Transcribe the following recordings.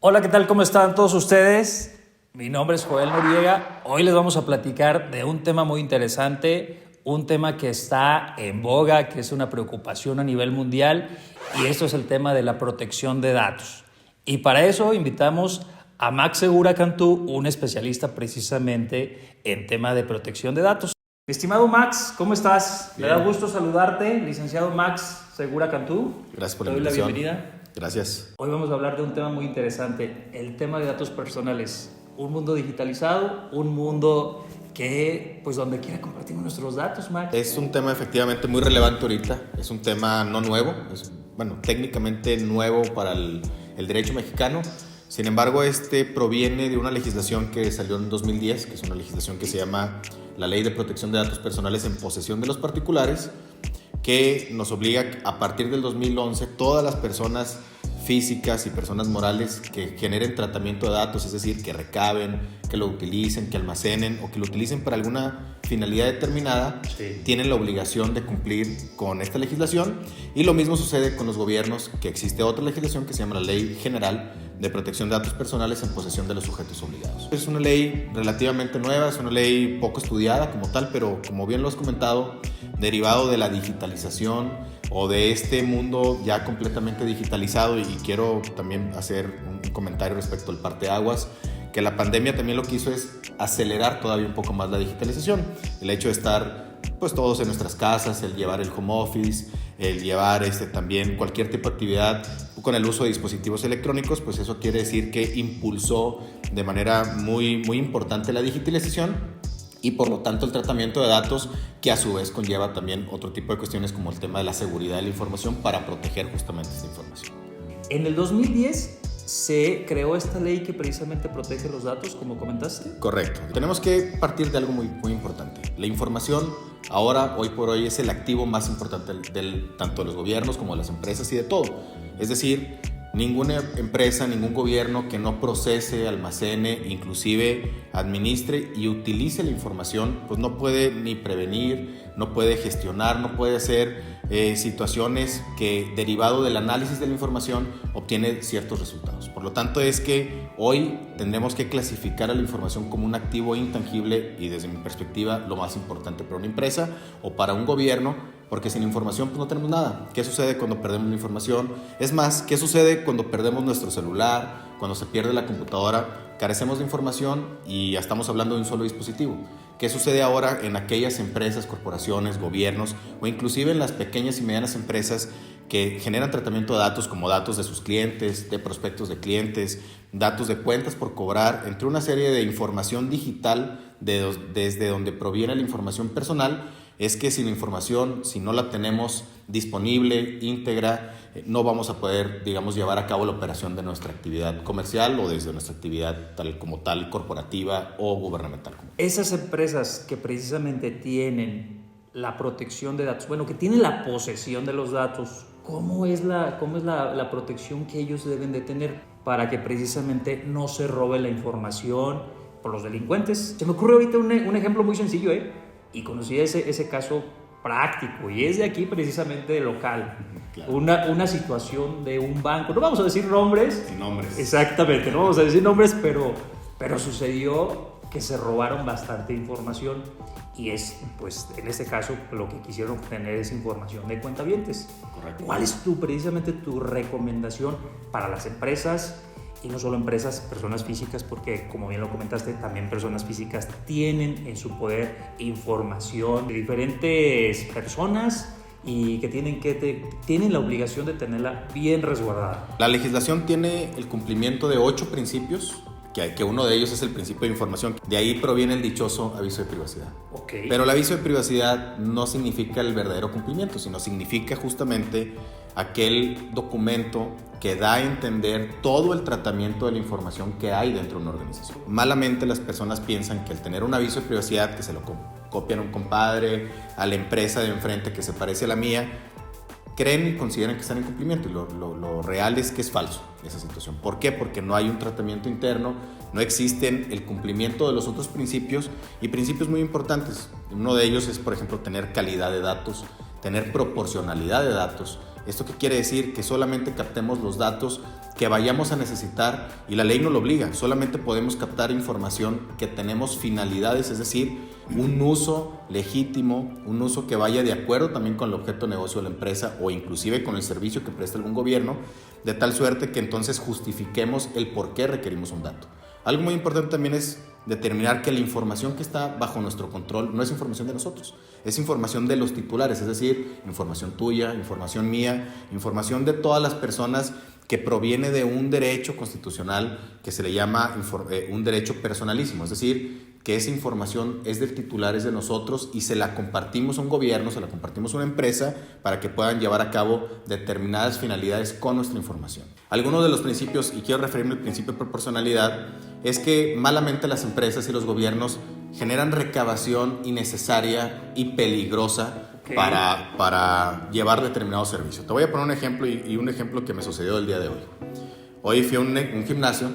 Hola, ¿qué tal? ¿Cómo están todos ustedes? Mi nombre es Joel Noriega. Hoy les vamos a platicar de un tema muy interesante, un tema que está en boga, que es una preocupación a nivel mundial, y esto es el tema de la protección de datos. Y para eso invitamos a Max Segura Cantú, un especialista precisamente en tema de protección de datos. Mi estimado Max, ¿cómo estás? Bien. Me da gusto saludarte, licenciado Max Segura Cantú. Gracias por la Te doy la invitación. bienvenida. Gracias. Hoy vamos a hablar de un tema muy interesante, el tema de datos personales. Un mundo digitalizado, un mundo que, pues, donde quiera compartimos nuestros datos, Max. Es un tema efectivamente muy relevante ahorita. Es un tema no nuevo, técnicamente nuevo para el derecho mexicano. Sin embargo, proviene de una legislación que salió en 2010, que es una legislación que se llama la Ley de Protección de Datos Personales en posesión de los particulares, que nos obliga a partir del 2011 todas las personas físicas y personas morales que generen tratamiento de datos, es decir, que recaben, que lo utilicen, que almacenen o que lo utilicen para alguna finalidad determinada, Sí. tienen la obligación de cumplir con esta legislación. Y lo mismo sucede con los gobiernos, que existe otra legislación que se llama la Ley General de Protección de Datos Personales en posesión de los sujetos obligados. Es una ley relativamente nueva, es una ley poco estudiada como tal, pero como bien lo has comentado, derivado de la digitalización o de este mundo ya completamente digitalizado. Y quiero también hacer un comentario respecto al parteaguas, que la pandemia también lo que hizo es acelerar todavía un poco más la digitalización. El hecho de estar pues todos en nuestras casas, el llevar el home office, el llevar también cualquier tipo de actividad con el uso de dispositivos electrónicos, pues eso quiere decir que impulsó de manera muy, muy importante la digitalización y por lo tanto el tratamiento de datos, que a su vez conlleva también otro tipo de cuestiones como el tema de la seguridad de la información para proteger justamente esta información. En el 2010 se creó esta ley que precisamente protege los datos, como comentaste. Correcto. Tenemos que partir de algo muy, muy importante. La información ahora, hoy por hoy, es el activo más importante tanto de los gobiernos como de las empresas y de todo. Es decir, ninguna empresa, ningún gobierno que no procese, almacene, inclusive administre y utilice la información, pues no puede ni prevenir, no puede gestionar, no puede hacer situaciones que, derivado del análisis de la información, obtiene ciertos resultados. Por lo tanto, es que hoy tendremos que clasificar a la información como un activo intangible y, desde mi perspectiva, lo más importante para una empresa o para un gobierno, porque sin información pues no tenemos nada. ¿Qué sucede cuando perdemos la información? Es más, ¿qué sucede cuando perdemos nuestro celular, cuando se pierde la computadora? Carecemos de información y ya estamos hablando de un solo dispositivo. ¿Qué sucede ahora en aquellas empresas, corporaciones, gobiernos o inclusive en las pequeñas y medianas empresas que generan tratamiento de datos, como datos de sus clientes, de prospectos de clientes, datos de cuentas por cobrar, entre una serie de información digital desde donde proviene la información personal? Es que sin la información, si no la tenemos disponible, íntegra, no vamos a poder, llevar a cabo la operación de nuestra actividad comercial o desde nuestra actividad tal como tal, corporativa o gubernamental. Esas empresas que precisamente tienen la protección de datos, que tienen la posesión de los datos, ¿cómo es la protección que ellos deben de tener para que precisamente no se robe la información por los delincuentes? Se me ocurre ahorita un ejemplo muy sencillo, y conocí ese caso práctico, y es de aquí precisamente local. Claro. Una situación de un banco, no vamos a decir nombres. Sin nombres. Exactamente, no vamos a decir nombres, pero sucedió que se robaron bastante información, y es, pues, en este caso, lo que quisieron tener es información de cuentavientes. Correcto. ¿Cuál es precisamente tu recomendación para las empresas? Y no solo empresas, personas físicas, porque como bien lo comentaste, también personas físicas tienen en su poder información de diferentes personas y que tienen la obligación de tenerla bien resguardada. La legislación tiene el cumplimiento de 8 principios, que uno de ellos es el principio de información. De ahí proviene el dichoso aviso de privacidad. Okay. Pero el aviso de privacidad no significa el verdadero cumplimiento, sino significa justamente aquel documento que da a entender todo el tratamiento de la información que hay dentro de una organización. Malamente las personas piensan que al tener un aviso de privacidad, que se lo copian a un compadre, a la empresa de enfrente que se parece a la mía, creen y consideran que están en cumplimiento, y lo real es que es falso esa situación. ¿Por qué? Porque no hay un tratamiento interno, no existen el cumplimiento de los otros principios, y principios muy importantes. Uno de ellos es, por ejemplo, tener calidad de datos, tener proporcionalidad de datos, ¿Esto qué quiere decir? Que solamente captemos los datos que vayamos a necesitar, y la ley no lo obliga. Solamente podemos captar información que tenemos finalidades, es decir, un uso legítimo, un uso que vaya de acuerdo también con el objeto de negocio de la empresa o inclusive con el servicio que presta algún gobierno, de tal suerte que entonces justifiquemos el por qué requerimos un dato. Algo muy importante también es determinar que la información que está bajo nuestro control no es información de nosotros, es información de los titulares, es decir, información tuya, información mía, información de todas las personas que proviene de un derecho constitucional que se le llama un derecho personalísimo, es decir, que esa información es del titular, es de nosotros y se la compartimos a un gobierno, se la compartimos a una empresa para que puedan llevar a cabo determinadas finalidades con nuestra información. Algunos de los principios, y quiero referirme al principio de proporcionalidad, es que malamente las empresas y los gobiernos generan recabación innecesaria y peligrosa para llevar determinado servicio. Te voy a poner un ejemplo y un ejemplo que me sucedió el día de hoy. Hoy fui a un gimnasio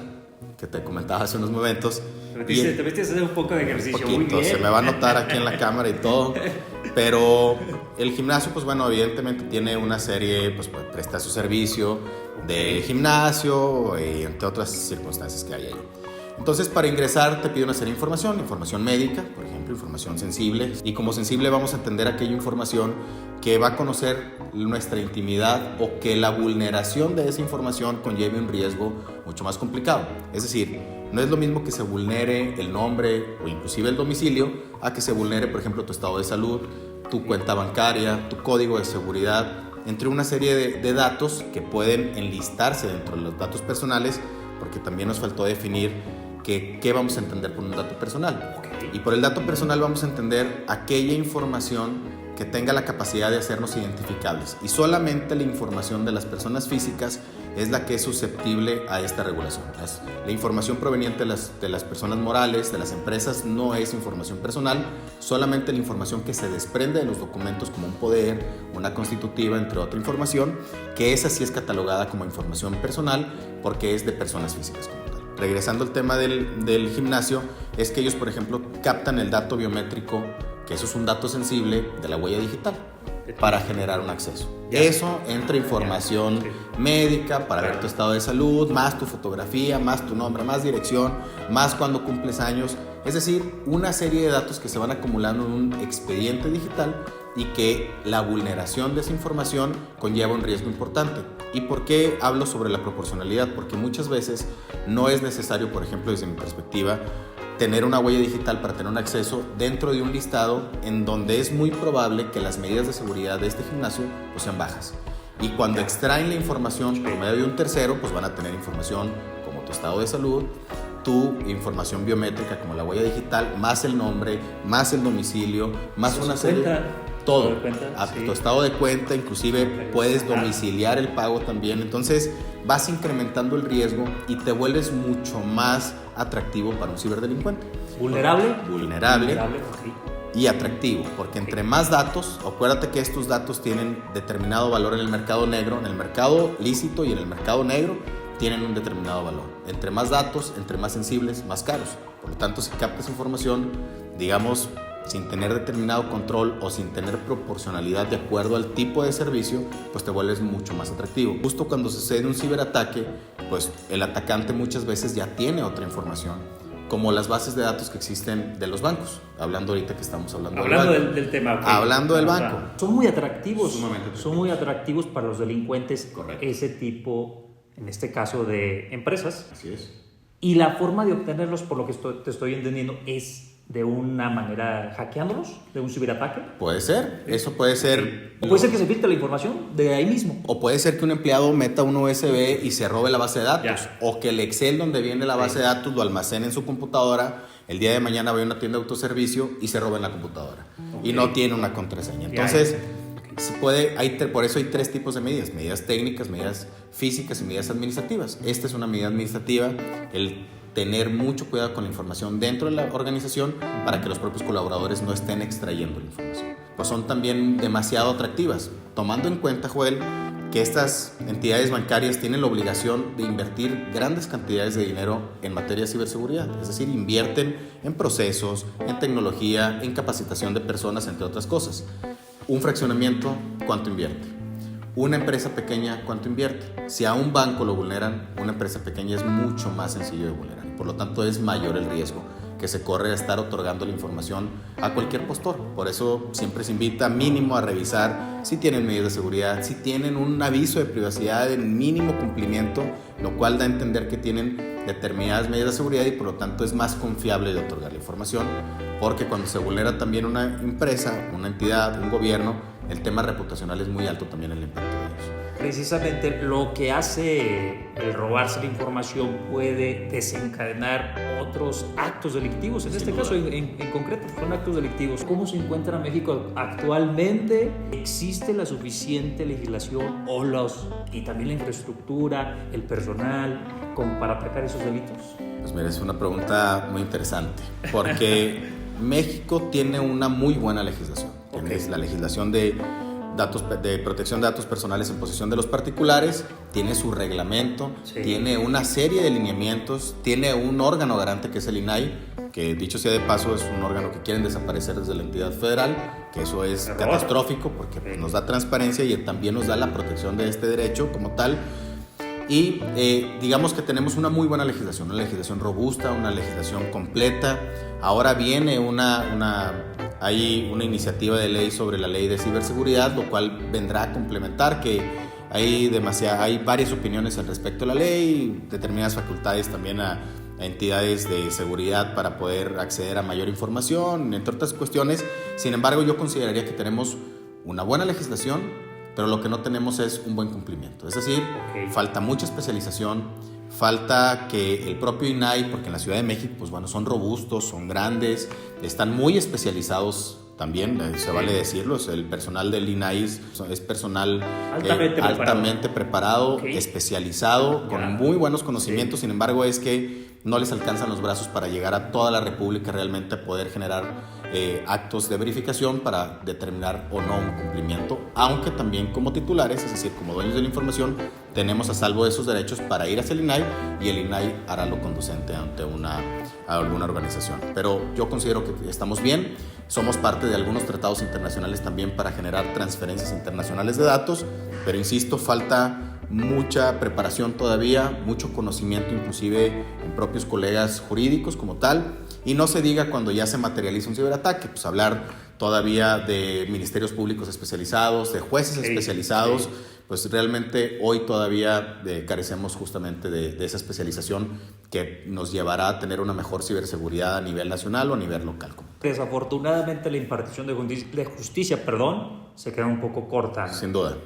que te comentaba hace unos momentos. Te metiste a hacer un poco de ejercicio. Un poquito, muy bien. Se me va a notar aquí en la cámara y todo. Pero el gimnasio, pues bueno, evidentemente tiene una serie, pues presta su servicio de gimnasio y entre otras circunstancias que hay ahí. Entonces, para ingresar te pide una serie de información médica, por ejemplo, información sensible. Y como sensible vamos a entender aquella información que va a conocer nuestra intimidad o que la vulneración de esa información conlleve un riesgo mucho más complicado. Es decir, no es lo mismo que se vulnere el nombre o inclusive el domicilio a que se vulnere, por ejemplo, tu estado de salud, tu cuenta bancaria, tu código de seguridad, entre una serie de datos que pueden enlistarse dentro de los datos personales, porque también nos faltó definir qué vamos a entender por un dato personal. Y por el dato personal vamos a entender aquella información que tenga la capacidad de hacernos identificables. Y solamente la información de las personas físicas es la que es susceptible a esta regulación. La información proveniente de las personas morales, de las empresas, no es información personal, solamente la información que se desprende de los documentos como un poder, una constitutiva, entre otra información, que esa sí es catalogada como información personal porque es de personas físicas como tal. Regresando al tema del gimnasio, es que ellos, por ejemplo, captan el dato biométrico, que eso es un dato sensible de la huella digital, para generar un acceso. Eso entra información médica para ver tu estado de salud, más tu fotografía, más tu nombre, más dirección, más cuando cumples años. Es decir, una serie de datos que se van acumulando en un expediente digital y que la vulneración de esa información conlleva un riesgo importante. ¿Y por qué hablo sobre la proporcionalidad? Porque muchas veces no es necesario, por ejemplo, desde mi perspectiva, tener una huella digital para tener un acceso dentro de un listado en donde es muy probable que las medidas de seguridad de este gimnasio pues sean bajas. Y cuando extraen la información por medio de un tercero, pues van a tener información como tu estado de salud, tu información biométrica como la huella digital, más el nombre, más el domicilio, más una serie... Todo, tu estado de cuenta, inclusive puedes domiciliar el pago también. Entonces vas incrementando el riesgo y te vuelves mucho más atractivo para un ciberdelincuente. Vulnerable y atractivo, porque entre más datos, acuérdate que estos datos tienen determinado valor en el mercado negro, en el mercado lícito y en el mercado negro tienen un determinado valor. Entre más datos, entre más sensibles, más caros. Por lo tanto, si captas información, digamos, sin tener determinado control o sin tener proporcionalidad de acuerdo al tipo de servicio, pues te vuelves mucho más atractivo. Justo cuando sucede un ciberataque, pues el atacante muchas veces ya tiene otra información, como las bases de datos que existen de los bancos. Hablando ahorita que estamos hablando del tema. Okay. Hablando del banco. Son muy atractivos para los delincuentes. Correcto. Ese tipo, en este caso, de empresas. Así es. Y la forma de obtenerlos, por lo que te estoy entendiendo, es de una manera hackeándolos, de un ciberataque. Puede ser, eso puede ser. O puede ser que se filtre la información de ahí mismo. O puede ser que un empleado meta un USB y se robe la base de datos. O que el Excel donde viene la base de datos lo almacene en su computadora. El día de mañana vaya a una tienda de autoservicio y se roben la computadora. Y no tiene una contraseña. Entonces, se puede, por eso hay tres tipos de medidas: medidas técnicas, medidas físicas y medidas administrativas. Esta es una medida administrativa, el tener mucho cuidado con la información dentro de la organización para que los propios colaboradores no estén extrayendo la información. Pues son también demasiado atractivas, tomando en cuenta, Joel, que estas entidades bancarias tienen la obligación de invertir grandes cantidades de dinero en materia de ciberseguridad, es decir, invierten en procesos, en tecnología, en capacitación de personas, entre otras cosas. Un fraccionamiento, ¿cuánto invierte? una empresa pequeña, ¿cuánto invierte? Si a un banco lo vulneran, una empresa pequeña es mucho más sencillo de vulnerar. Por lo tanto, es mayor el riesgo que se corre a estar otorgando la información a cualquier postor. Por eso siempre se invita mínimo a revisar si tienen medidas de seguridad, si tienen un aviso de privacidad de mínimo cumplimiento, lo cual da a entender que tienen determinadas medidas de seguridad y por lo tanto es más confiable de otorgar la información, porque cuando se vulnera también una empresa, una entidad, un gobierno, el tema reputacional es muy alto también en el impacto de ellos. Precisamente lo que hace el robarse la información puede desencadenar otros actos delictivos. En este caso, en concreto, son actos delictivos. ¿Cómo se encuentra México actualmente? ¿Existe la suficiente legislación y también la infraestructura, el personal, como para atacar esos delitos? Pues mira, es una pregunta muy interesante, porque México tiene una muy buena legislación. Tienes la legislación de protección de datos personales en posesión de los particulares, tiene su reglamento, tiene una serie de lineamientos, tiene un órgano garante que es el INAI, que dicho sea de paso es un órgano que quieren desaparecer desde la entidad federal, que eso es catastrófico porque pues, nos da transparencia y también nos da la protección de este derecho como tal. Y digamos que tenemos una muy buena legislación, una legislación robusta, una legislación completa. Ahora viene hay una iniciativa de ley sobre la ley de ciberseguridad, lo cual vendrá a complementar que hay varias opiniones al respecto de la ley, determinadas facultades también a entidades de seguridad para poder acceder a mayor información, entre otras cuestiones. Sin embargo, yo consideraría que tenemos una buena legislación, pero lo que no tenemos es un buen cumplimiento. Es decir, falta mucha especialización, falta que el propio INAI, porque en la Ciudad de México, pues bueno, son robustos, son grandes, están muy especializados también, se vale decirlo, el personal del INAI es personal altamente preparado, especializado, con muy buenos conocimientos. Sin embargo, es que no les alcanzan los brazos para llegar a toda la República realmente a poder generar actos de verificación para determinar o no un cumplimiento, aunque también como titulares, es decir, como dueños de la información, tenemos a salvo de esos derechos para ir hacia el INAI y el INAI hará lo conducente ante alguna organización. Pero yo considero que estamos bien, somos parte de algunos tratados internacionales también para generar transferencias internacionales de datos, pero insisto, falta mucha preparación todavía, mucho conocimiento inclusive en propios colegas jurídicos como tal, y no se diga cuando ya se materializa un ciberataque, pues hablar todavía de ministerios públicos especializados, de jueces especializados, pues realmente hoy todavía carecemos justamente de esa especialización que nos llevará a tener una mejor ciberseguridad a nivel nacional o a nivel local. Desafortunadamente la impartición de justicia, se queda un poco corta. Sin duda.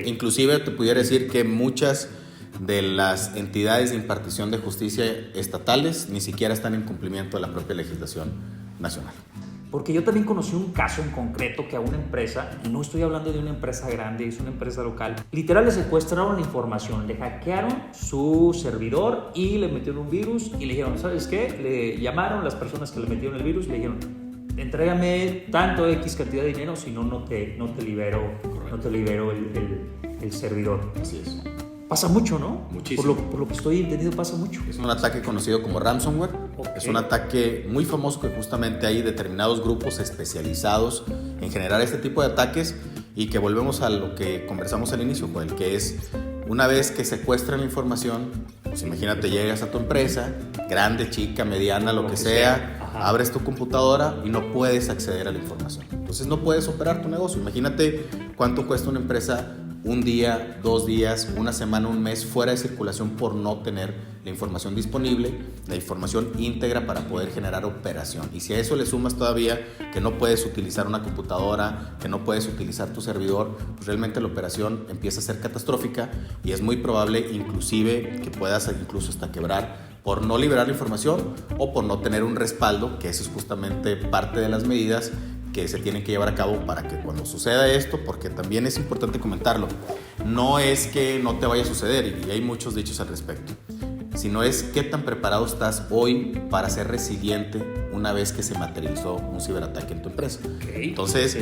Inclusive te pudiera decir que muchas de las entidades de impartición de justicia estatales ni siquiera están en cumplimiento de la propia legislación nacional. Porque yo también conocí un caso en concreto que a una empresa, y no estoy hablando de una empresa grande, es una empresa local, literal le secuestraron la información, le hackearon su servidor y le metieron un virus y le dijeron, ¿sabes qué? Le llamaron las personas que le metieron el virus y le dijeron, entrégame tanto X cantidad de dinero, si no, no te libero el servidor. Así es. Pasa mucho, ¿no? Muchísimo. Por lo que estoy entendido, pasa mucho. Es un ataque conocido como ransomware. Es un ataque muy famoso que justamente hay determinados grupos especializados en generar este tipo de ataques y que volvemos a lo que conversamos al inicio, Joel, que es una vez que secuestran la información, pues imagínate, llegas a tu empresa, grande, chica, mediana, lo que sea, abres tu computadora y no puedes acceder a la información. Entonces no puedes operar tu negocio. Imagínate cuánto cuesta una empresa un día, 2 días, una semana, un mes fuera de circulación por no tener la información disponible, la información íntegra para poder generar operación. Y si a eso le sumas todavía que no puedes utilizar una computadora, que no puedes utilizar tu servidor, pues realmente la operación empieza a ser catastrófica y es muy probable inclusive que puedas incluso hasta quebrar por no liberar la información o por no tener un respaldo, que eso es justamente parte de las medidas que se tienen que llevar a cabo para que cuando suceda esto, porque también es importante comentarlo, no es que no te vaya a suceder, y hay muchos dichos al respecto, sino es qué tan preparado estás hoy para ser resiliente una vez que se materializó un ciberataque en tu empresa. Entonces,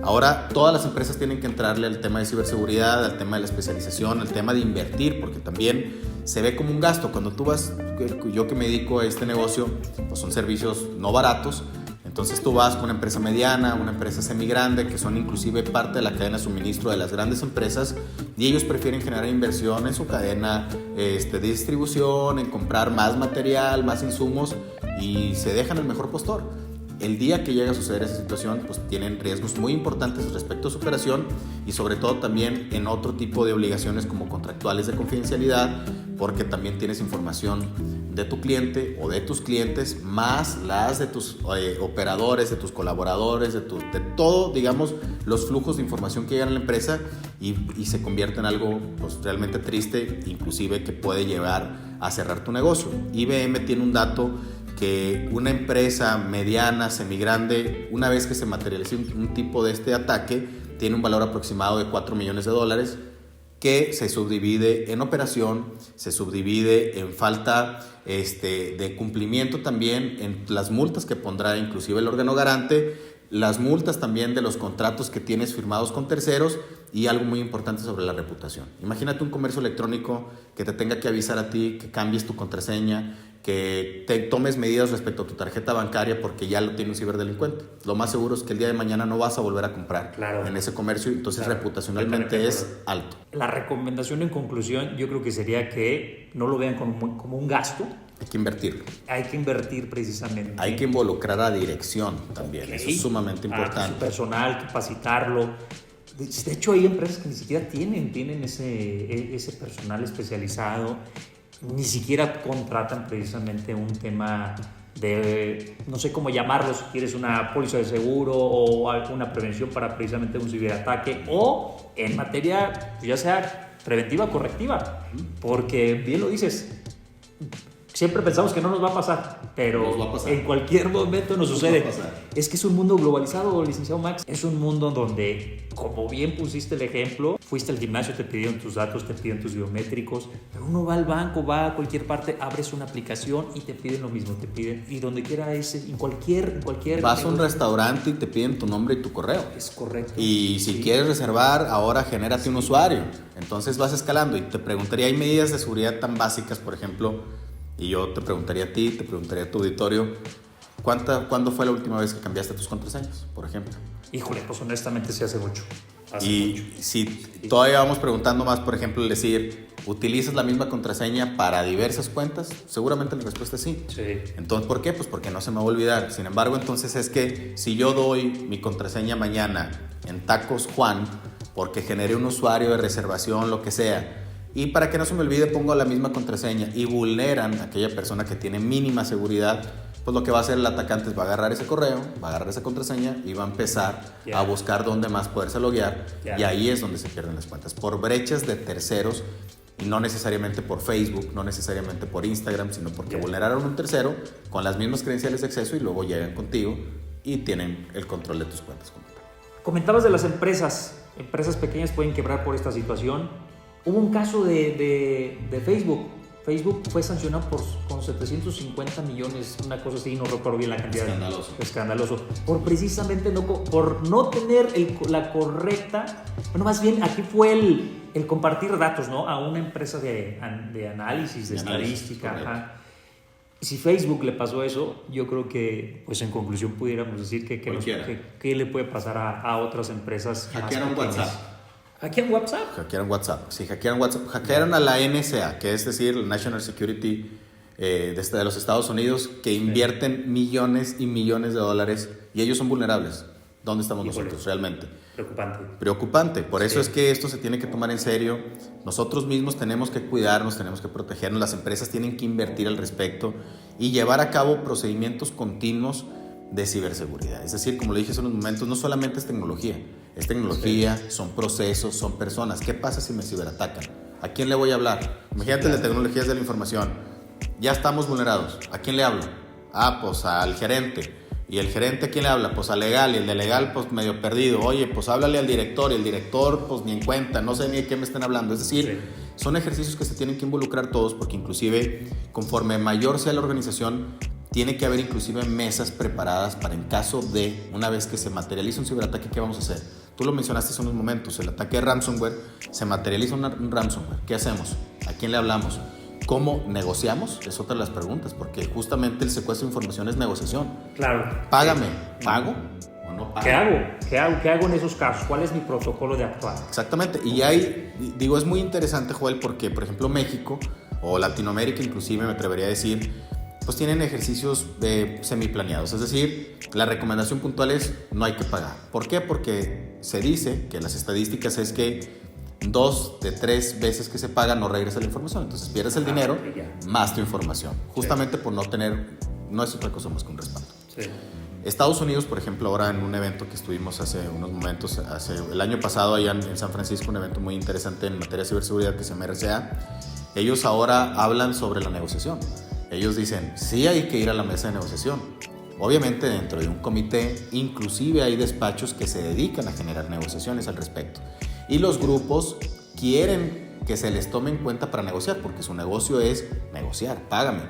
ahora todas las empresas tienen que entrarle al tema de ciberseguridad, al tema de la especialización, al tema de invertir, porque también se ve como un gasto. Cuando tú vas, yo que me dedico a este negocio, pues son servicios no baratos. Entonces tú vas con una empresa mediana, una empresa semigrande, que son inclusive parte de la cadena de suministro de las grandes empresas, y ellos prefieren generar inversión en su cadena de distribución, en comprar más material, más insumos, y se dejan el mejor postor. El día que llega a suceder esa situación, pues tienen riesgos muy importantes respecto a su operación y sobre todo también en otro tipo de obligaciones como contractuales de confidencialidad, porque también tienes información de tu cliente o de tus clientes, más las de tus operadores, de tus colaboradores, de todo, digamos, los flujos de información que llegan a la empresa y se convierte en algo pues, realmente triste, inclusive que puede llevar a cerrar tu negocio. IBM tiene un dato que una empresa mediana, semigrande, una vez que se materialice un tipo de este ataque, tiene un valor aproximado de $4 millones, que se subdivide en operación, se subdivide en falta de cumplimiento también, en las multas que pondrá inclusive el órgano garante, las multas también de los contratos que tienes firmados con terceros y algo muy importante sobre la reputación. Imagínate un comercio electrónico que te tenga que avisar a ti, que cambies tu contraseña, que te tomes medidas respecto a tu tarjeta bancaria porque ya lo tiene un ciberdelincuente. Lo más seguro es que el día de mañana no vas a volver a comprar en ese comercio, entonces reputacionalmente es alto. La recomendación en conclusión yo creo que sería que no lo vean como un gasto. Hay que invertirlo. Hay que invertir precisamente. Hay que involucrar a dirección también, eso es sumamente importante. Su personal, capacitarlo. De hecho hay empresas que ni siquiera tienen ese personal especializado, ni siquiera contratan precisamente un tema de, no sé cómo llamarlo, si quieres una póliza de seguro o alguna prevención para precisamente un ciberataque o en materia ya sea preventiva o correctiva, porque bien lo dices, siempre pensamos que no nos va a pasar, pero en cualquier momento nos sucede. Es que es un mundo globalizado, licenciado Max. Es un mundo donde, como bien pusiste el ejemplo, fuiste al gimnasio, te pidieron tus datos, te pidieron tus biométricos, pero uno va al banco, va a cualquier parte, abres una aplicación y te piden lo mismo, te piden, y donde quiera en cualquier... Vas a un restaurante y te piden tu nombre y tu correo. Es correcto. Y si quieres reservar, ahora genérate un usuario. Entonces vas escalando y te preguntaría, ¿hay medidas de seguridad tan básicas, por ejemplo? Y yo te preguntaría a ti, te preguntaría a tu auditorio, ¿cuándo fue la última vez que cambiaste tus contraseñas, por ejemplo? Híjole, pues honestamente sí hace mucho. Si todavía vamos preguntando más, por ejemplo, el decir, ¿utilizas la misma contraseña para diversas cuentas? Seguramente la respuesta es sí. Entonces, ¿por qué? Pues porque no se me va a olvidar. Sin embargo, entonces es que si yo doy mi contraseña mañana en Tacos Juan, porque generé un usuario de reservación, lo que sea, y para que no se me olvide pongo la misma contraseña y vulneran a aquella persona que tiene mínima seguridad, pues lo que va a hacer el atacante es va a agarrar ese correo, va a agarrar esa contraseña y va a empezar a buscar dónde más poderse loguear y ahí es donde se pierden las cuentas, por brechas de terceros y no necesariamente por Facebook, no necesariamente por Instagram, sino porque vulneraron a un tercero con las mismas credenciales de acceso y luego llegan contigo y tienen el control de tus cuentas. Comentabas de las empresas pequeñas pueden quebrar por esta situación. Hubo un caso de Facebook. Facebook fue sancionado con 750 millones, una cosa así, no recuerdo bien la cantidad. Escandaloso. Por precisamente por no tener la correcta, bueno, más bien aquí fue el compartir datos, ¿no? A una empresa de análisis, de estadística. Si Facebook le pasó eso, yo creo que, pues en conclusión pudiéramos decir que le puede pasar a otras empresas. Hackearon WhatsApp. ¿Hackearon WhatsApp? Hackearon WhatsApp, sí, hackearon WhatsApp. Hackearon a la NSA, que es decir, la National Security de los Estados Unidos, que invierten millones y millones de dólares y ellos son vulnerables. ¿Dónde estamos nosotros realmente? Preocupante. Por eso es que esto se tiene que tomar en serio. Nosotros mismos tenemos que cuidarnos, tenemos que protegernos. Las empresas tienen que invertir al respecto y llevar a cabo procedimientos continuos de ciberseguridad. Es decir, como lo dije hace unos momentos, no solamente es tecnología, son procesos, son personas. ¿Qué pasa si me ciberatacan? ¿A quién le voy a hablar? Imagínate las tecnologías de la información. Ya estamos vulnerados. ¿A quién le hablo? Pues al gerente. ¿Y el gerente a quién le habla? Pues al legal. Y el de legal, pues medio perdido. Oye, pues háblale al director. Y el director, pues ni en cuenta. No sé ni de qué me están hablando. Es decir, son ejercicios que se tienen que involucrar todos porque inclusive conforme mayor sea la organización, tiene que haber inclusive mesas preparadas para en caso de, una vez que se materializa un ciberataque, ¿qué vamos a hacer? Tú lo mencionaste hace unos momentos, el ataque de ransomware, se materializa un ransomware. ¿Qué hacemos? ¿A quién le hablamos? ¿Cómo negociamos? Es otra de las preguntas, porque justamente el secuestro de información es negociación. Claro. Págame, ¿pago o no pago? ¿Qué hago en esos casos? ¿Cuál es mi protocolo de actuar? Exactamente, y digo, es muy interesante, Joel, porque, por ejemplo, México o Latinoamérica, inclusive, me atrevería a decir, pues tienen ejercicios semiplaneados, es decir, la recomendación puntual es no hay que pagar. ¿Por qué? Porque se dice que las estadísticas es que 2 de 3 veces que se paga no regresa la información, entonces pierdes el dinero más tu información, justamente por no tener, no es otra cosa más que un respaldo. Sí. Estados Unidos, por ejemplo, ahora en un evento que estuvimos hace unos momentos, el año pasado allá en San Francisco, un evento muy interesante en materia de ciberseguridad que se llama RCA, ellos ahora hablan sobre la negociación. Ellos dicen, sí hay que ir a la mesa de negociación. Obviamente dentro de un comité, inclusive hay despachos que se dedican a generar negociaciones al respecto. Y los grupos quieren que se les tome en cuenta para negociar, porque su negocio es negociar, págame.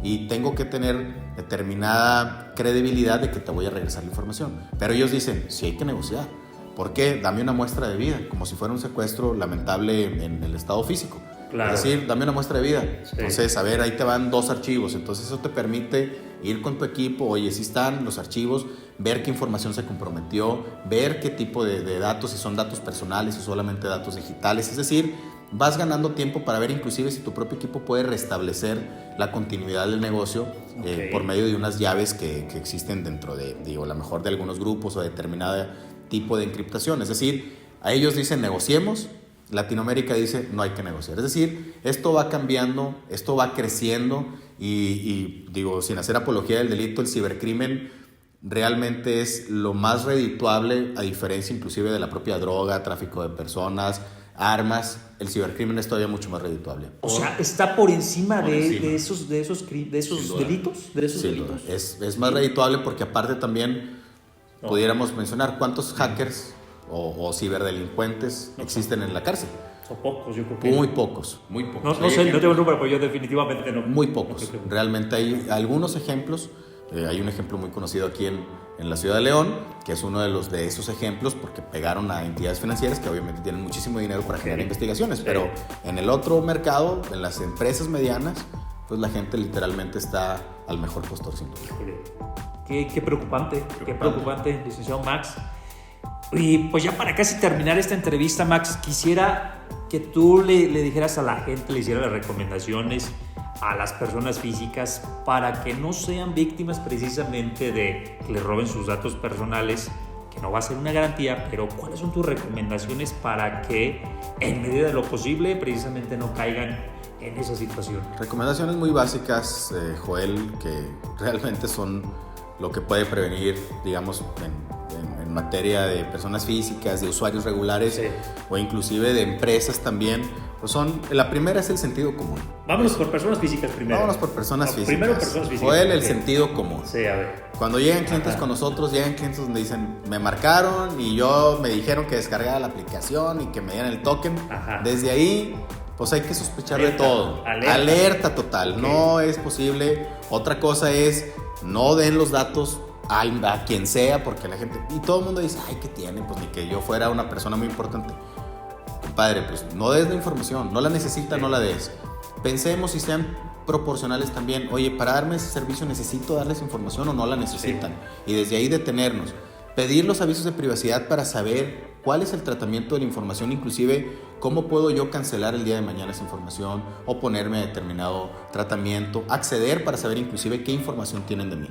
Y tengo que tener determinada credibilidad de que te voy a regresar la información. Pero ellos dicen, sí hay que negociar. ¿Por qué? Dame una muestra de vida, como si fuera un secuestro lamentable en el estado físico. Claro. Es decir, dame una muestra de vida. Sí. Entonces, a ver, ahí te van 2 archivos. Entonces, eso te permite ir con tu equipo. Oye, si están los archivos, ver qué información se comprometió, ver qué tipo de datos, si son datos personales o solamente datos digitales. Es decir, vas ganando tiempo para ver inclusive si tu propio equipo puede restablecer la continuidad del negocio por medio de unas llaves que existen dentro de, a lo mejor de algunos grupos o de determinado tipo de encriptación. Es decir, a ellos dicen negociemos, Latinoamérica dice no hay que negociar. Es decir, esto va cambiando, esto va creciendo y digo, sin hacer apología del delito, el cibercrimen realmente es lo más redituable, a diferencia inclusive de la propia droga, tráfico de personas, armas. El cibercrimen es todavía mucho más redituable. O sea, está por encima de esos delitos, Es más redituable porque aparte también pudiéramos mencionar cuántos hackers o ciberdelincuentes existen en la cárcel. Son pocos, yo creo que. Muy pocos. No sé, no tengo el número, pero yo definitivamente no. Muy pocos. Realmente hay algunos ejemplos. Hay un ejemplo muy conocido aquí en la ciudad de León, que es uno de esos ejemplos, porque pegaron a entidades financieras que obviamente tienen muchísimo dinero para generar investigaciones, pero en el otro mercado, en las empresas medianas, pues la gente literalmente está al mejor postor sin duda. Qué preocupante, licenciado Max. Y pues ya para casi terminar esta entrevista, Max, quisiera que tú le dijeras a la gente, le hicieras las recomendaciones a las personas físicas para que no sean víctimas precisamente de que les roben sus datos personales, que no va a ser una garantía, pero ¿cuáles son tus recomendaciones para que en medida de lo posible precisamente no caigan en esa situación? Recomendaciones muy básicas, Joel, que realmente son lo que puede prevenir, digamos, en materia de personas físicas, de usuarios regulares, o inclusive de empresas también. Pues la primera es el sentido común. Vámonos por personas físicas primero. Vámonos por personas físicas. Primero personas físicas. Joel, el sentido común. Sí, a ver. Cuando llegan clientes con nosotros, llegan clientes donde dicen, me marcaron y me dijeron que descargara la aplicación y que me dieran el token. Desde ahí, pues hay que sospechar de todo. Alerta total. No es posible. Otra cosa es, no den los datos a quien sea, porque la gente, y todo el mundo dice, ay, ¿qué tiene? Pues ni que yo fuera una persona muy importante. Compadre, pues no des la información, no la necesita, no la des. Pensemos si sean proporcionales también. Oye, para darme ese servicio necesito darles información o no la necesitan. Y desde ahí detenernos. Pedir los avisos de privacidad para saber cuál es el tratamiento de la información, inclusive cómo puedo yo cancelar el día de mañana esa información o ponerme a determinado tratamiento, acceder para saber inclusive qué información tienen de mí.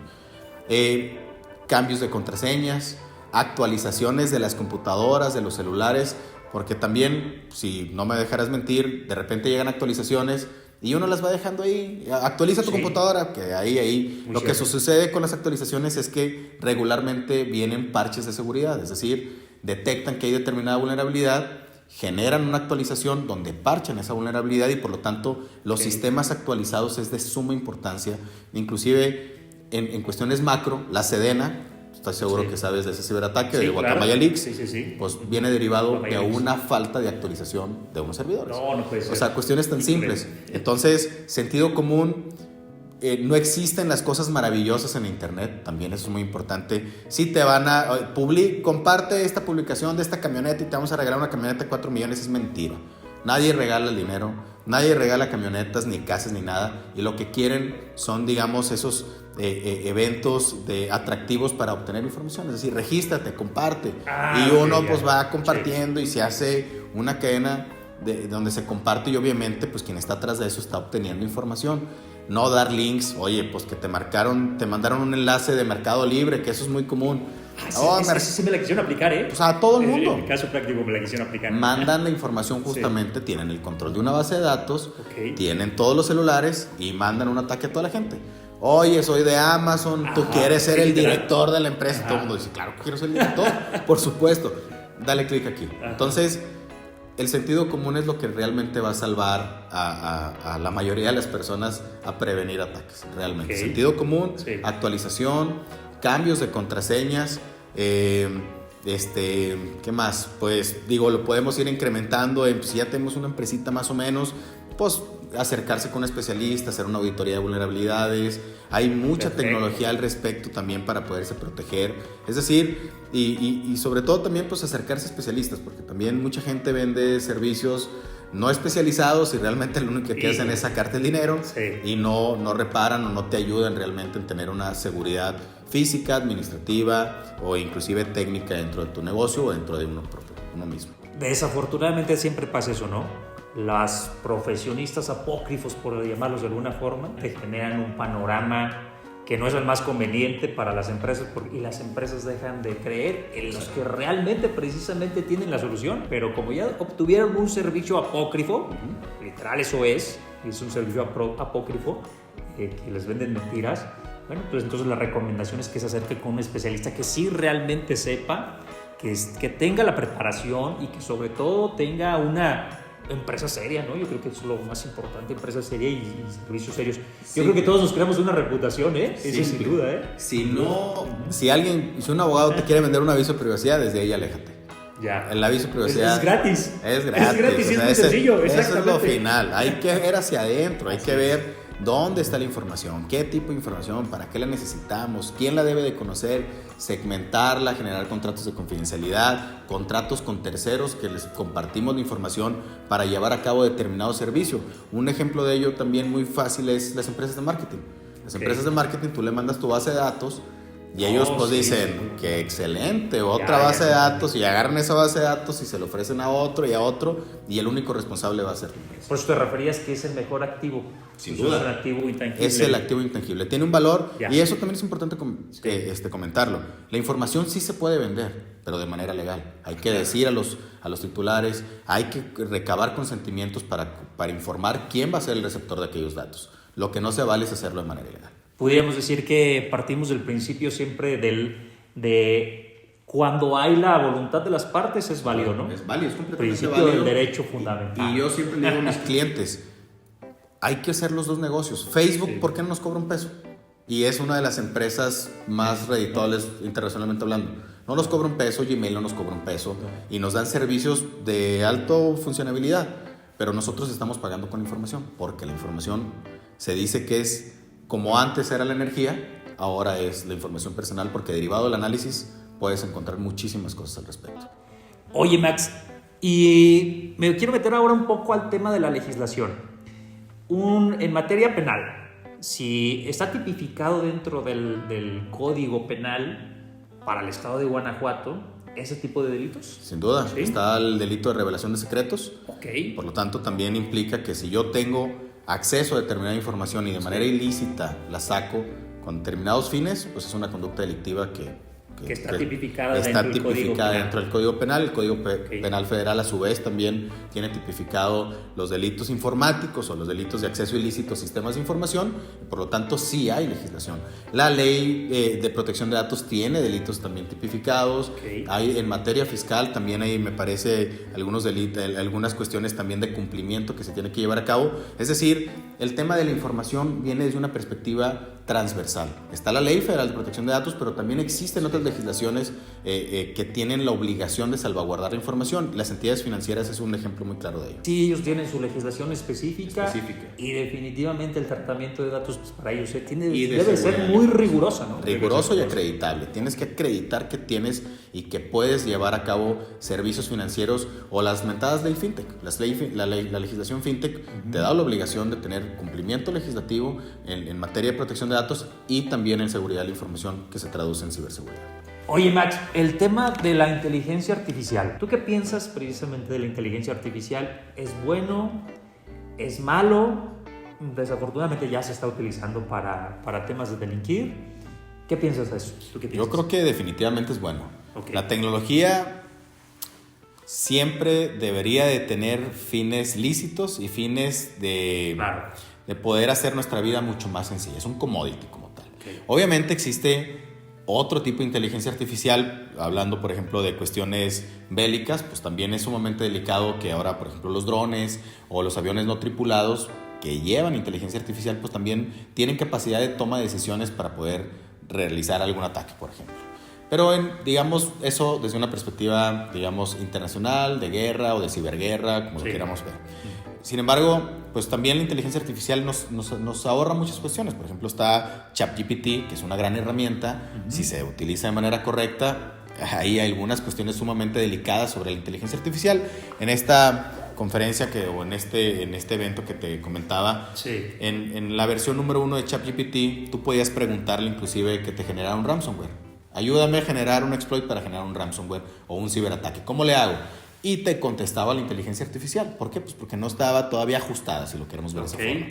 Cambios de contraseñas, actualizaciones de las computadoras, de los celulares, porque también, si no me dejarás mentir, de repente llegan actualizaciones y uno las va dejando ahí. Actualiza tu computadora, que ahí. Lo que sucede con las actualizaciones es que regularmente vienen parches de seguridad, es decir, detectan que hay determinada vulnerabilidad, generan una actualización donde parchan esa vulnerabilidad y por lo tanto los sistemas actualizados es de suma importancia, inclusive en cuestiones macro, la Sedena, estoy seguro que sabes de ese ciberataque, de Guacamaya Leaks, pues viene derivado de una falta de actualización de unos servidores. No puede ser. O sea, cuestiones tan simples. Entonces, sentido común, no existen las cosas maravillosas en internet, también eso es muy importante. Si te van a comparte esta publicación de esta camioneta y te vamos a regalar una camioneta de 4 millones, es mentira. Nadie regala el dinero, nadie regala camionetas, ni casas, ni nada. Y lo que quieren son, digamos, esos eventos atractivos para obtener información. Es decir, regístrate, comparte. Y uno pues va compartiendo y se hace una cadena de donde se comparte, y obviamente pues quien está atrás de eso está obteniendo información. No dar links, oye, pues que te mandaron un enlace de Mercado Libre, que eso es muy común. Sí me la quisieron aplicar, ¿eh? Pues a todo el mundo. En el caso práctico me la quisieron aplicar. Mandan la información justamente, tienen el control de una base de datos, tienen todos los celulares y mandan un ataque a toda la gente. Oye, soy de Amazon, tú quieres ser el director de la empresa. Todo el mundo dice, claro que quiero ser el director, por supuesto. Dale clic aquí. Entonces, el sentido común es lo que realmente va a salvar a la mayoría de las personas a prevenir ataques, realmente. Sentido común, actualización, cambios de contraseñas, ¿qué más? Pues digo, lo podemos ir incrementando. Si ya tenemos una empresita más o menos, pues acercarse con un especialista, hacer una auditoría de vulnerabilidades. Hay mucha tecnología al respecto también para poderse proteger. Es decir, y sobre todo también pues acercarse a especialistas, porque también mucha gente vende servicios no especializados y realmente lo único que hacen es sacarte el dinero y no reparan o no te ayudan realmente en tener una seguridad física, administrativa o inclusive técnica dentro de tu negocio o dentro de uno mismo. Desafortunadamente siempre pasa eso, ¿no? Las profesionistas apócrifos, por llamarlos de alguna forma, te generan un panorama que no es el más conveniente para las empresas, y las empresas dejan de creer en los que realmente precisamente tienen la solución. Pero como ya obtuvieron un servicio apócrifo, literal eso es un servicio apócrifo, que les venden mentiras, bueno, pues entonces la recomendación es que se acerque con un especialista que sí realmente sepa, que tenga la preparación y que sobre todo tenga una empresa seria, ¿no? Yo creo que eso es lo más importante, empresa seria y servicios serios. Yo creo que todos nos creamos una reputación, ¿eh? Eso sin duda, ¿eh? Si un abogado te quiere vender un aviso de privacidad, desde ahí aléjate. Ya. El aviso de privacidad es gratis. Es gratis y es muy sencillo. Eso es lo final. Hay que ver hacia adentro, hay que ver dónde está la información, qué tipo de información, para qué la necesitamos, quién la debe de conocer, segmentarla, generar contratos de confidencialidad, contratos con terceros que les compartimos la información para llevar a cabo determinado servicio. Un ejemplo de ello también muy fácil es las empresas de marketing. Las empresas de marketing, tú le mandas tu base de datos y ellos pues dicen, qué excelente, otra base de datos, y agarran esa base de datos y se lo ofrecen a otro y a otro, y el único responsable va a ser la empresa. Por eso te referías que es el mejor activo. Sin duda. Es el activo intangible. Es el activo intangible. Tiene un valor, y eso también es importante comentarlo. La información sí se puede vender, pero de manera legal. Hay que decir a los titulares, hay que recabar consentimientos para informar quién va a ser el receptor de aquellos datos. Lo que no se vale es hacerlo de manera ilegal. Pudiéramos decir que partimos del principio siempre de cuando hay la voluntad de las partes es válido, ¿no? Es válido, es completamente principio válido. Del derecho fundamental. Y yo siempre le digo a mis clientes, hay que hacer los dos negocios. Facebook, ¿por qué no nos cobra un peso? Y es una de las empresas más redituables internacionalmente hablando. No nos cobra un peso, Gmail no nos cobra un peso, y nos dan servicios de alta funcionalidad, pero nosotros estamos pagando con información, porque la información se dice que es como antes era la energía, ahora es la información personal, porque derivado del análisis puedes encontrar muchísimas cosas al respecto. Oye, Max, y me quiero meter ahora un poco al tema de la legislación. En materia penal, si está tipificado dentro del Código Penal para el estado de Guanajuato ese tipo de delitos. Sin duda, está el delito de revelación de secretos. Por lo tanto, también implica que si yo tengo acceso a determinada información y de manera ilícita la saco con determinados fines, pues es una conducta delictiva que está tipificada dentro del Código Penal. El Código Penal Federal, a su vez, también tiene tipificado los delitos informáticos o los delitos de acceso ilícito a sistemas de información. Por lo tanto, sí hay legislación. La ley de protección de datos tiene delitos también tipificados. Hay en materia fiscal también hay, me parece, algunas cuestiones también de cumplimiento que se tiene que llevar a cabo. Es decir, el tema de la información viene desde una perspectiva transversal. Está la Ley Federal de Protección de Datos, pero también existen otras legislaciones que tienen la obligación de salvaguardar la información. Las entidades financieras es un ejemplo muy claro de ello. Sí, ellos tienen su legislación específica. Y definitivamente el tratamiento de datos pues, para ellos debe ser muy rigurosa, ¿no? Riguroso y acreditable. Tienes que acreditar que tienes y que puedes llevar a cabo servicios financieros o las mentadas ley fintech. La legislación fintech te da la obligación de tener cumplimiento legislativo en materia de protección de datos y también en seguridad de la información, que se traduce en ciberseguridad. Oye, Max, el tema de la inteligencia artificial. ¿Tú qué piensas precisamente de la inteligencia artificial? ¿Es bueno? ¿Es malo? Desafortunadamente ya se está utilizando para temas de delinquir. ¿Qué piensas de eso? ¿Tú qué piensas? Yo creo que definitivamente es bueno. Okay. La tecnología siempre debería de tener fines lícitos y fines de poder hacer nuestra vida mucho más sencilla. Es un commodity como tal. Okay. Obviamente existe otro tipo de inteligencia artificial, hablando por ejemplo de cuestiones bélicas, pues también es sumamente delicado que ahora por ejemplo los drones o los aviones no tripulados que llevan inteligencia artificial pues también tienen capacidad de toma de decisiones para poder realizar algún ataque, por ejemplo. Pero digamos eso desde una perspectiva digamos internacional, de guerra o de ciberguerra, como lo queramos ver. Sin embargo, pues también la inteligencia artificial nos ahorra muchas cuestiones. Por ejemplo, está ChatGPT, que es una gran herramienta. Si se utiliza de manera correcta, hay algunas cuestiones sumamente delicadas sobre la inteligencia artificial. En esta conferencia o en este evento que te comentaba, en la versión número 1 de ChatGPT, tú podías preguntarle inclusive que te generara un ransomware. Ayúdame a generar un exploit para generar un ransomware o un ciberataque. ¿Cómo le hago? Y te contestaba la inteligencia artificial. ¿Por qué? Pues porque no estaba todavía ajustada, si lo queremos ver de esa forma.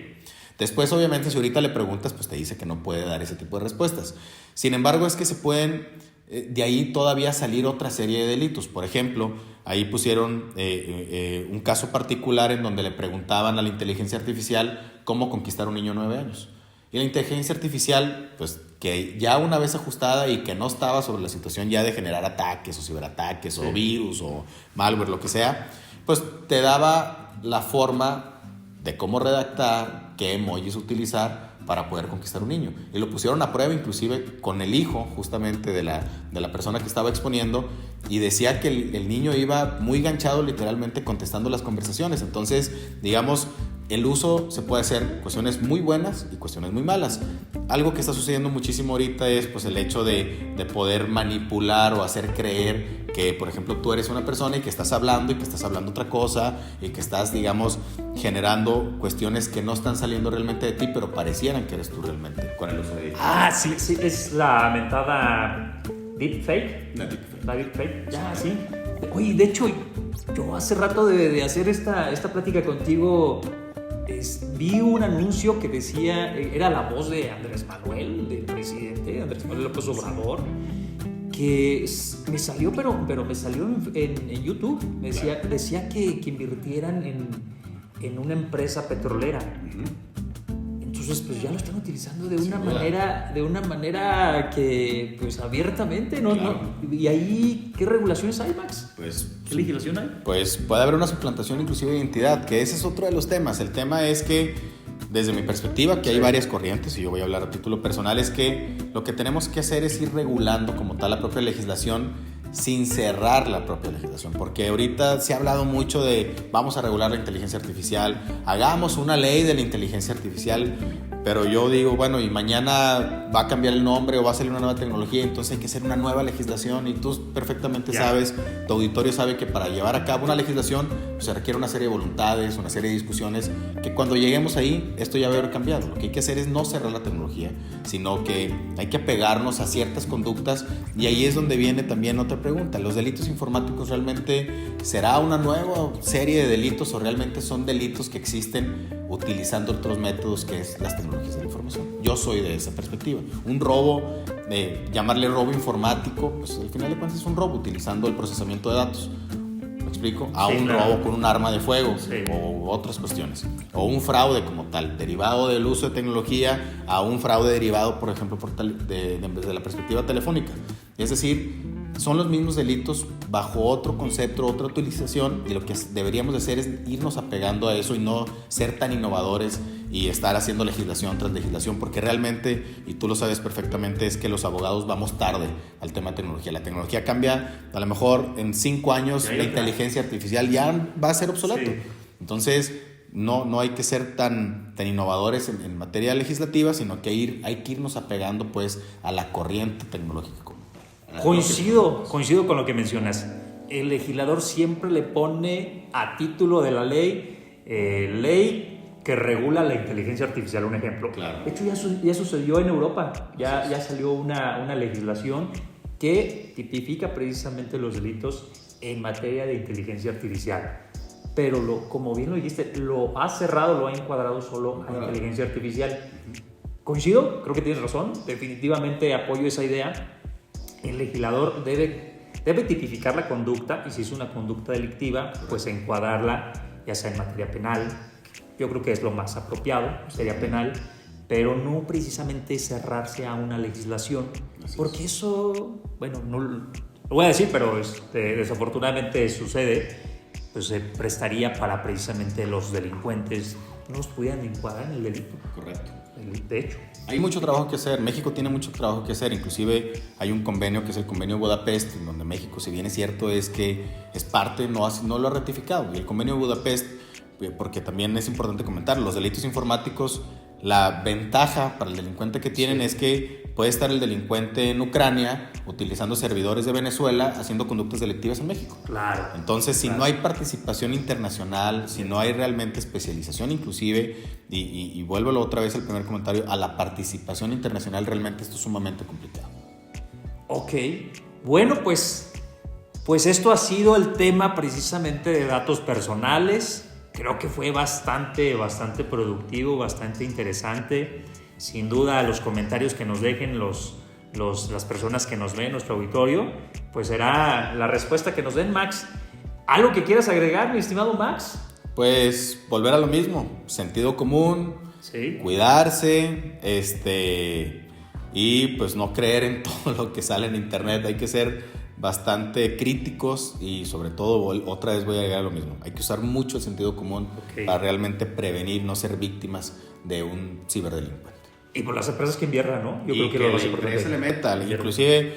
Después, obviamente, si ahorita le preguntas, pues te dice que no puede dar ese tipo de respuestas. Sin embargo, es que se pueden de ahí todavía salir otra serie de delitos. Por ejemplo, ahí pusieron un caso particular en donde le preguntaban a la inteligencia artificial cómo conquistar a un niño de 9 años. Y la inteligencia artificial, pues que ya una vez ajustada y que no estaba sobre la situación ya de generar ataques o ciberataques o virus o malware, lo que sea, pues te daba la forma de cómo redactar, qué emojis utilizar para poder conquistar un niño. Y lo pusieron a prueba inclusive con el hijo justamente de la persona que estaba exponiendo y decía que el niño iba muy ganchado literalmente contestando las conversaciones. Entonces, digamos, el uso se puede hacer cuestiones muy buenas y cuestiones muy malas. Algo que está sucediendo muchísimo ahorita es pues, el hecho de poder manipular o hacer creer que, por ejemplo, tú eres una persona y que estás hablando otra cosa y que estás, digamos, generando cuestiones que no están saliendo realmente de ti, pero parecieran que eres tú realmente con el uso de ella. Ah, sí, es la mentada deepfake. La deepfake. La deepfake, ya, sí. Oye, de hecho, yo hace rato de hacer esta plática contigo, vi un anuncio que decía, era la voz de Andrés Manuel, del presidente Andrés Manuel López Obrador, que me salió, pero me salió en YouTube. Decía que invirtieran en una empresa petrolera. Entonces, pues ya lo están utilizando de una manera que, pues abiertamente, ¿no? ¿Y ahí qué regulaciones hay, Max? ¿Qué legislación hay? Pues puede haber una suplantación inclusive de identidad, que ese es otro de los temas. El tema es que, desde mi perspectiva, que hay varias corrientes, y yo voy a hablar a título personal, es que lo que tenemos que hacer es ir regulando como tal la propia legislación sin cerrar la propia legislación, porque ahorita se ha hablado mucho de vamos a regular la inteligencia artificial, hagamos una ley de la inteligencia artificial, pero yo digo, bueno, y mañana va a cambiar el nombre o va a salir una nueva tecnología, entonces hay que hacer una nueva legislación y tú perfectamente sabes, tu auditorio sabe que para llevar a cabo una legislación pues, se requiere una serie de voluntades, una serie de discusiones, que cuando lleguemos ahí esto ya va a haber cambiado. Lo que hay que hacer es no cerrar la tecnología, sino que hay que apegarnos a ciertas conductas, y ahí es donde viene también otra pregunta: ¿los delitos informáticos realmente será una nueva serie de delitos o realmente son delitos que existen utilizando otros métodos que es las tecnologías de la información? Yo soy de esa perspectiva. Un robo, llamarle robo informático, pues al final de cuentas es un robo utilizando el procesamiento de datos. ¿Me explico? A un robo con un arma de fuego o otras cuestiones. O un fraude como tal, derivado del uso de tecnología, a un fraude derivado, por ejemplo, de la perspectiva telefónica. Es decir, son los mismos delitos bajo otro concepto, otra utilización, y lo que deberíamos de hacer es irnos apegando a eso y no ser tan innovadores y estar haciendo legislación tras legislación, porque realmente, y tú lo sabes perfectamente, es que los abogados vamos tarde al tema de tecnología. La tecnología cambia, a lo mejor en 5 años la inteligencia artificial ya va a ser obsoleto. Sí. Entonces, no hay que ser tan innovadores en materia legislativa, sino que hay que irnos apegando pues a la corriente tecnológica. Coincido con lo que mencionas. El legislador siempre le pone a título de la ley, ley que regula la inteligencia artificial, un ejemplo. Claro. De hecho, ya sucedió en Europa, ya salió una legislación que tipifica precisamente los delitos en materia de inteligencia artificial. Pero como bien lo dijiste, lo ha cerrado, lo ha encuadrado solo a la inteligencia artificial. Coincido, creo que tienes razón, definitivamente apoyo esa idea. El legislador debe tipificar la conducta, y si es una conducta delictiva, pues encuadrarla, ya sea en materia penal. Yo creo que es lo más apropiado, sería penal, pero no precisamente cerrarse a una legislación, porque eso, bueno, no lo voy a decir, pero desafortunadamente sucede, pues se prestaría para precisamente los delincuentes no los pudieran encuadrar en el delito. Correcto. De hecho. Hay mucho trabajo que hacer. México tiene mucho trabajo que hacer. Inclusive hay un convenio que es el convenio de Budapest, en donde México, si bien es cierto, es que es parte, no lo ha ratificado. Y el convenio de Budapest, porque también es importante comentar, los delitos informáticos, la ventaja para el delincuente que tienen es que puede estar el delincuente en Ucrania utilizando servidores de Venezuela haciendo conductas delictivas en México. Claro. Entonces, si no hay participación internacional, si no hay realmente especialización inclusive, y vuelvo otra vez al primer comentario, a la participación internacional, realmente esto es sumamente complicado. Ok. Bueno, pues esto ha sido el tema precisamente de datos personales. Creo que fue bastante productivo, bastante interesante. Sin duda, los comentarios que nos dejen las personas que nos ven, nuestro auditorio, pues será la respuesta que nos den. Max, ¿algo que quieras agregar, mi estimado Max? Pues volver a lo mismo, sentido común, sí. Cuidarse, y pues no creer en todo lo que sale en internet. Hay que ser bastante críticos y sobre todo, otra vez voy a agregar lo mismo, hay que usar mucho el sentido común para realmente prevenir, no ser víctimas de un ciberdelincuente. Y por las empresas que inviertan, ¿no? Yo creo que la empresa le meta, inclusive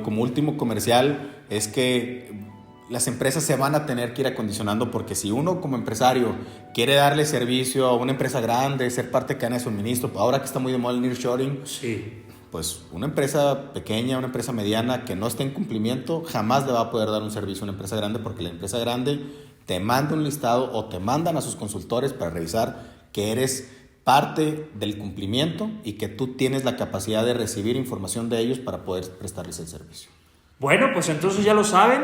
como último comercial, es que las empresas se van a tener que ir acondicionando, porque si uno como empresario quiere darle servicio a una empresa grande, ser parte de cadena de suministro, ahora que está muy de moda el nearshoring, sí, pues una empresa pequeña, una empresa mediana que no esté en cumplimiento, jamás le va a poder dar un servicio a una empresa grande, porque la empresa grande te manda un listado o te mandan a sus consultores para revisar que eres parte del cumplimiento y que tú tienes la capacidad de recibir información de ellos para poder prestarles el servicio. Bueno, pues entonces ya lo saben.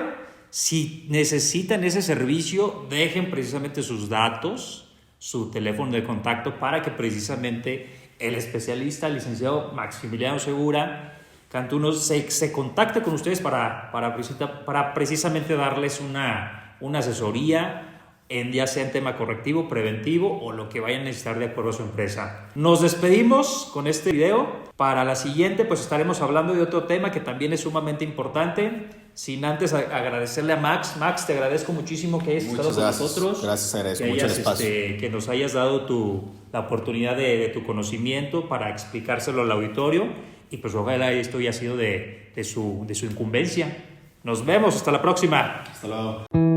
Si necesitan ese servicio, dejen precisamente sus datos, su teléfono de contacto, para que precisamente el especialista, el licenciado Maximiliano Segura Cantunos, se contacte con ustedes para precisamente darles una asesoría, ya sea en tema correctivo, preventivo o lo que vayan a necesitar de acuerdo a su empresa. Nos despedimos con este video. Para la siguiente, pues estaremos hablando de otro tema que también es sumamente importante. Sin antes agradecerle a Max. Max, te agradezco muchísimo que hayas estado con nosotros. Gracias, agradezco mucho el espacio. Que nos hayas dado la oportunidad de tu conocimiento para explicárselo al auditorio. Y pues ojalá esto haya sido de su incumbencia. Nos vemos, hasta la próxima. Hasta luego.